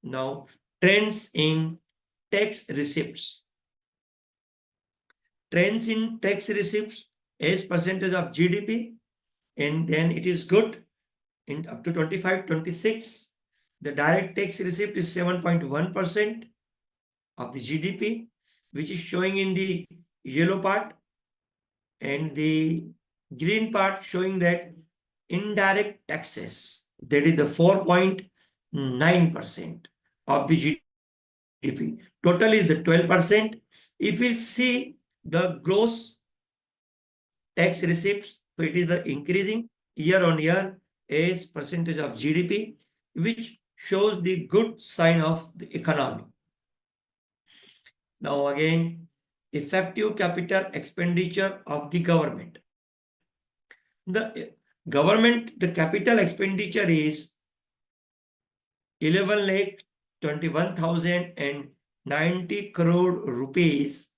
Now, trends in tax receipts. Trends in tax receipts as percentage of GDP, and then it is good in up to 25-26. The direct tax receipt is 7.1% of the GDP, which is showing in the yellow part, and the green part showing that indirect taxes, that is the 4.9% of the GDP. Total is the 12%. If we see the gross tax receipts, so it is the increasing year on year as percentage of GDP, which shows the good sign of the economy. Now again, effective capital expenditure of the government. The government, the capital expenditure is 11,21,090 crore rupees,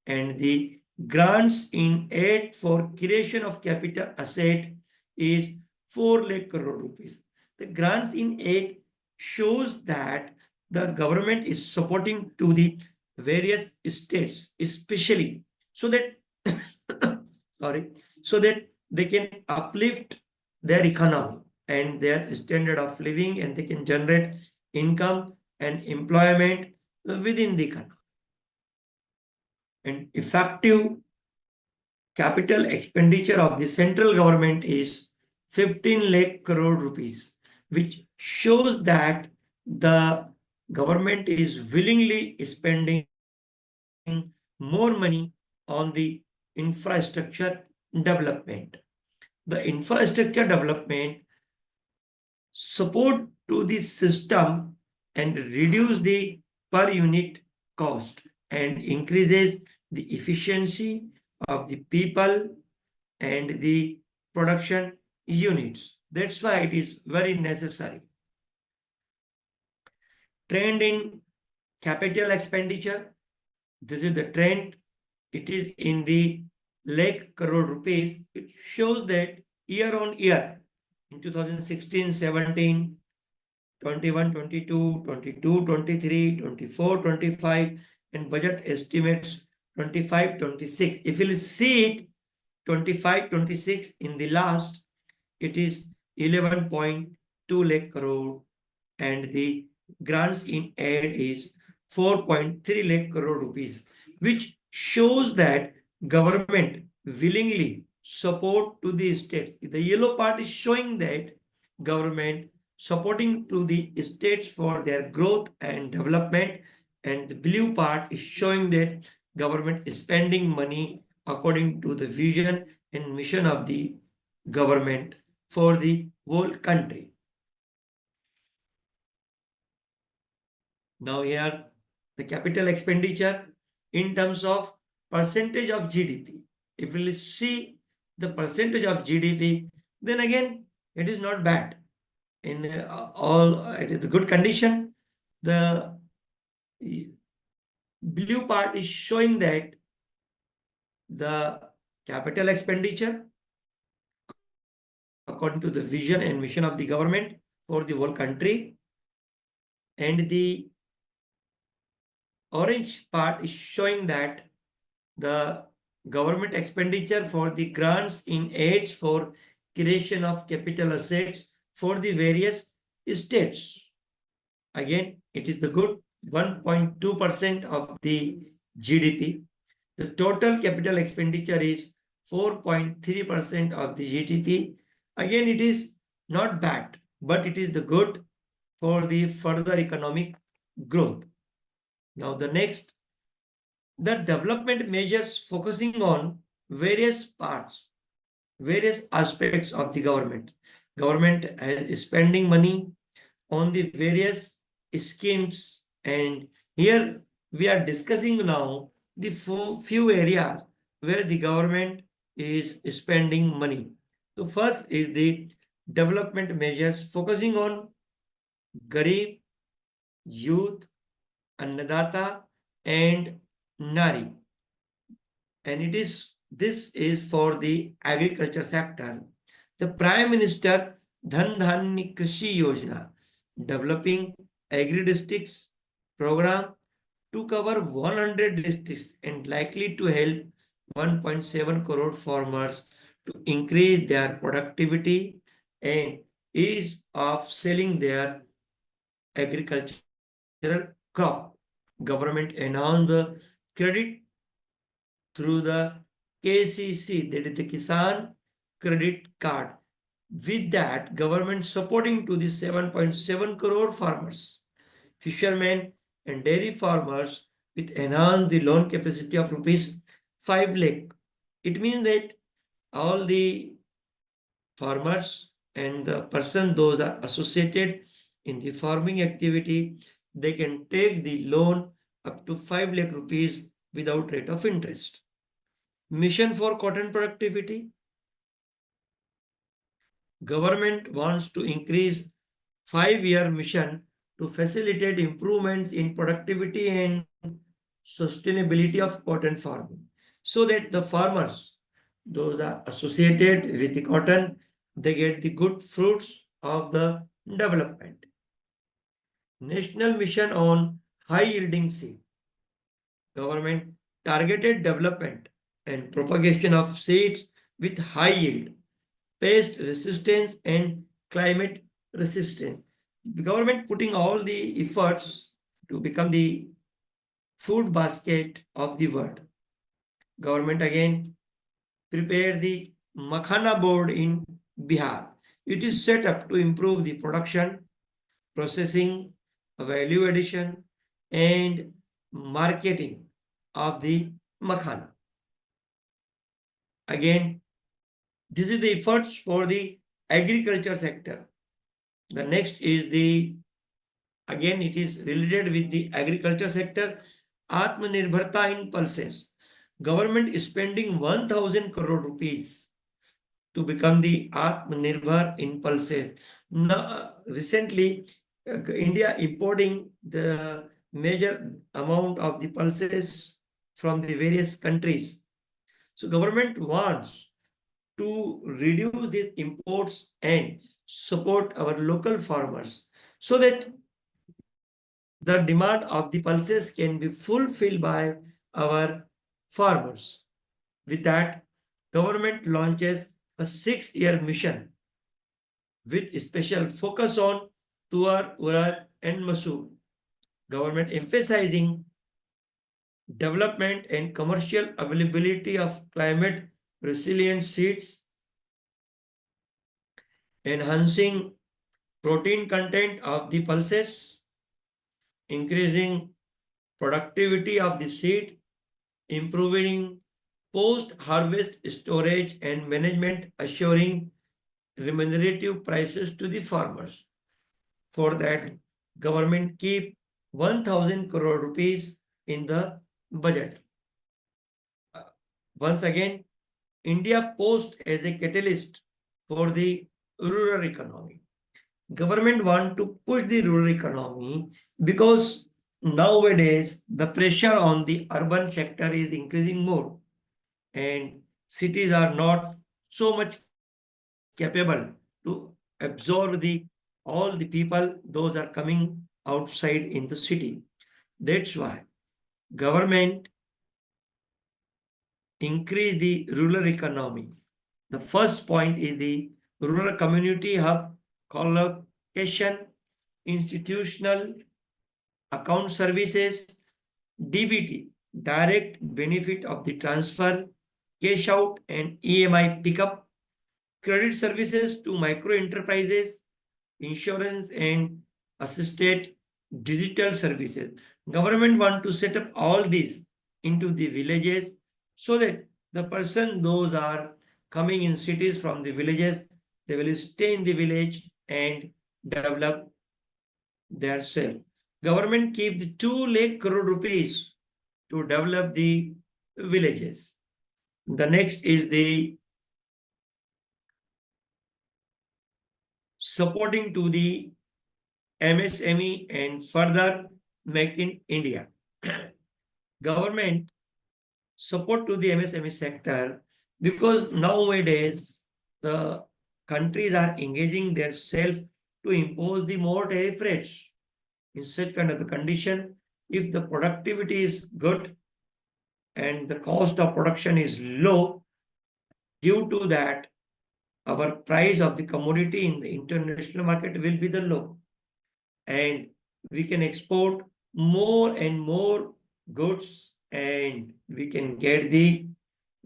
and the grants in aid for creation of capital asset is 4 lakh crore rupees. The grants in aid shows that the government is supporting to the various states, especially so that so that they can uplift their economy and their standard of living, and they can generate income and employment within the economy. And effective capital expenditure of the central government is 15 lakh crore rupees, which shows that the government is willingly spending more money on the infrastructure development. The infrastructure development support to the system and reduce the per unit cost and increases the efficiency of the people and the production units. That's why it is very necessary. Trend in capital expenditure. This is the trend. It is in the lakh crore rupees. It shows that year on year in 2016-17, 21-22, 22-23, 24-25, and budget estimates 25-26. If you see it, 25-26 in the last, it is 11.2 lakh crore, and the grants in aid is 4.3 lakh crore rupees, which shows that government willingly support to the states. The yellow part is showing that government supporting to the states for their growth and development, and the blue part is showing that government is spending money according to the vision and mission of the government for the whole country. Now here the capital expenditure in terms of percentage of GDP. If we see the percentage of GDP, then again it is not bad. In all, it is a good condition. The blue part is showing that the capital expenditure according to the vision and mission of the government for the whole country, and the orange part is showing that the government expenditure for the grants in aids for creation of capital assets for the various states. Again, it is the good 1.2% of the GDP. The total capital expenditure is 4.3% of the GDP. Again, it is not bad, but it is the good for the further economic growth. Now the next, the development measures focusing on various parts, various aspects of the government. Government is spending money on the various schemes, and here we are discussing now the few areas where the government is spending money. So first is the development measures focusing on Garib, youth, Annadata, and Nari. And this is for the agriculture sector. The Prime Minister Dhan Dhanya Krishi Yojana, developing agri-districts program to cover 100 districts and likely to help 1.7 crore farmers to increase their productivity and ease of selling their agricultural crop. Government announced the credit through the KCC, that is the Kisan Credit Card. With that, government supporting to the 7.7 crore farmers, fishermen and dairy farmers with enhanced the loan capacity of rupees 5 lakh. It means that all the farmers and the person those are associated in the farming activity, they can take the loan up to 5 lakh rupees without rate of interest. Mission for cotton productivity. Government wants to increase 5-year mission to facilitate improvements in productivity and sustainability of cotton farming, so that the farmers, those are associated with the cotton, they get the good fruits of the development. National mission on high yielding seed. Government targeted development and propagation of seeds with high yield, pest resistance and climate resistance. The government putting all the efforts to become the food basket of the world. Government again prepared the Makhana board in Bihar. It is set up to improve the production, processing, value addition, and marketing of the Makhana. Again, this is the efforts for the agriculture sector. The next is the, again, it is related with the agriculture sector, Atmanirbharta in pulses. Government is spending 1,000 crore rupees to become the Atmanirbhar in pulses. Now, recently, India importing the major amount of the pulses from the various countries. So government wants to reduce these imports and support our local farmers so that the demand of the pulses can be fulfilled by our farmers. With that, government launches a 6-year mission with special focus on tuar, urad, and masoor. Government emphasizing development and commercial availability of climate resilient seeds, enhancing protein content of the pulses, increasing productivity of the seed, improving post-harvest storage and management, assuring remunerative prices to the farmers. For that, government keep 1,000 crore rupees in the budget. Once again, India Post as a catalyst for the rural economy. Government want to push the rural economy because nowadays the pressure on the urban sector is increasing more and cities are not so much capable to absorb the all the people those are coming outside in the city. That's why government increase the rural economy. The first point is the rural community hub collocation, institutional account services, DBT, direct benefit of the transfer, cash out and EMI pickup, credit services to micro enterprises, insurance and assisted digital services. Government want to set up all these into the villages so that the person those are coming in cities from the villages, they will stay in the village and develop their self. Government keep the 2 lakh crore rupees to develop the villages. The next is the supporting to the MSME and further make in India. Government support to the MSME sector because nowadays the countries are engaging themselves to impose the more tariff rates. In such kind of the condition, if the productivity is good and the cost of production is low, due to that, our price of the commodity in the international market will be the low. And we can export more and more goods and we can get the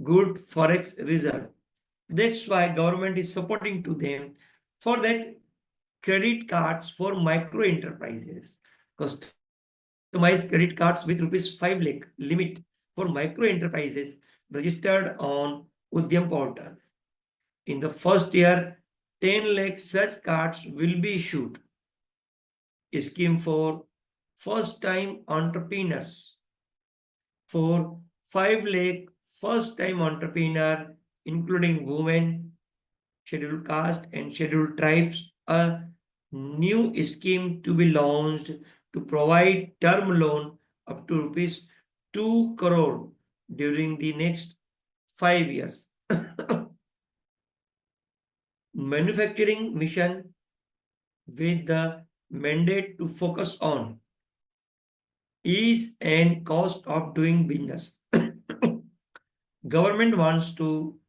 good forex reserve. That's why government is supporting to them for that credit cards for micro enterprises. Customized credit cards with rupees 5 lakh limit for micro enterprises registered on Udyam portal. In the first year, 10 lakh such cards will be issued. A scheme for first time entrepreneurs. For 5 lakh first time entrepreneur, including women, scheduled caste, and scheduled tribes, a new scheme to be launched to provide term loan up to rupees 2 crore during the next 5 years. Manufacturing mission with the mandate to focus on ease and cost of doing business. Government wants to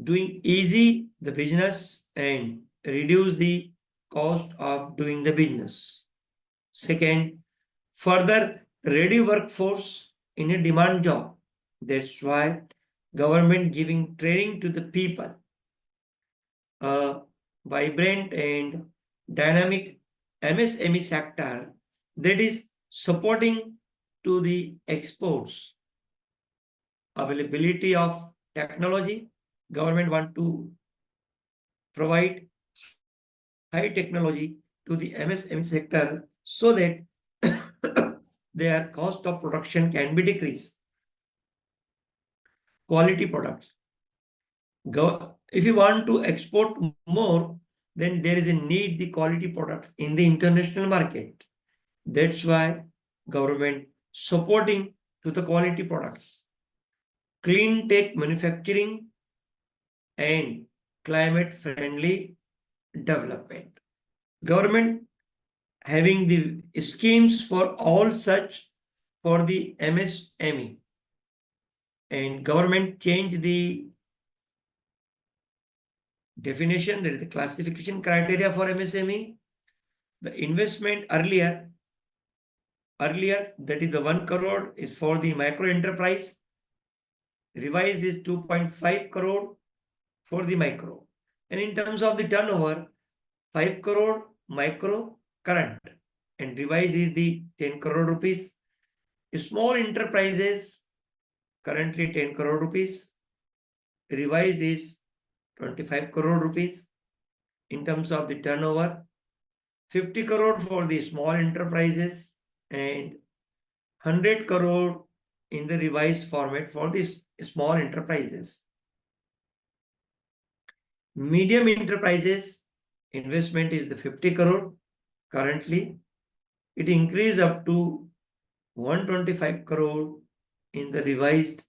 doing easy the business and reduce the cost of doing the business. Second, further ready workforce in a demand job. That's why government giving training to the people. A vibrant and dynamic MSME sector that is supporting to the exports. Availability of technology. Government want to provide high technology to the MSME sector so that their cost of production can be decreased. Quality products. If you want to export more, then there is a need the quality products in the international market. That's why government supporting to the quality products. Clean tech manufacturing and climate friendly development. Government having the schemes for all such for the MSME, and government change the definition, that is the classification criteria for MSME. The investment earlier that is the 1 crore is for the micro enterprise. Revised is 2.5 crore for the micro. And in terms of the turnover, 5 crore micro current and revised is the 10 crore rupees. Small enterprises currently 10 crore rupees. Revised is 25 crore rupees. In terms of the turnover, 50 crore for the small enterprises and 100 crore in the revised format for these small enterprises. Medium enterprises investment is the 50 crore. Currently, it increased up to 125 crore in the revised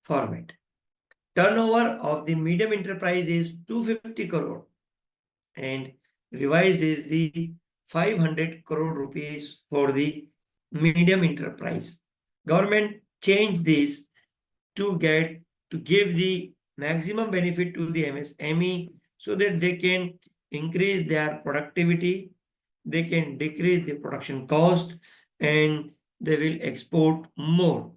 format. Turnover of the medium enterprise is 250 crore and revised is the 500 crore rupees for the medium enterprise. Government changed this to give the maximum benefit to the MSME so that they can increase their productivity, they can decrease the production cost, and they will export more.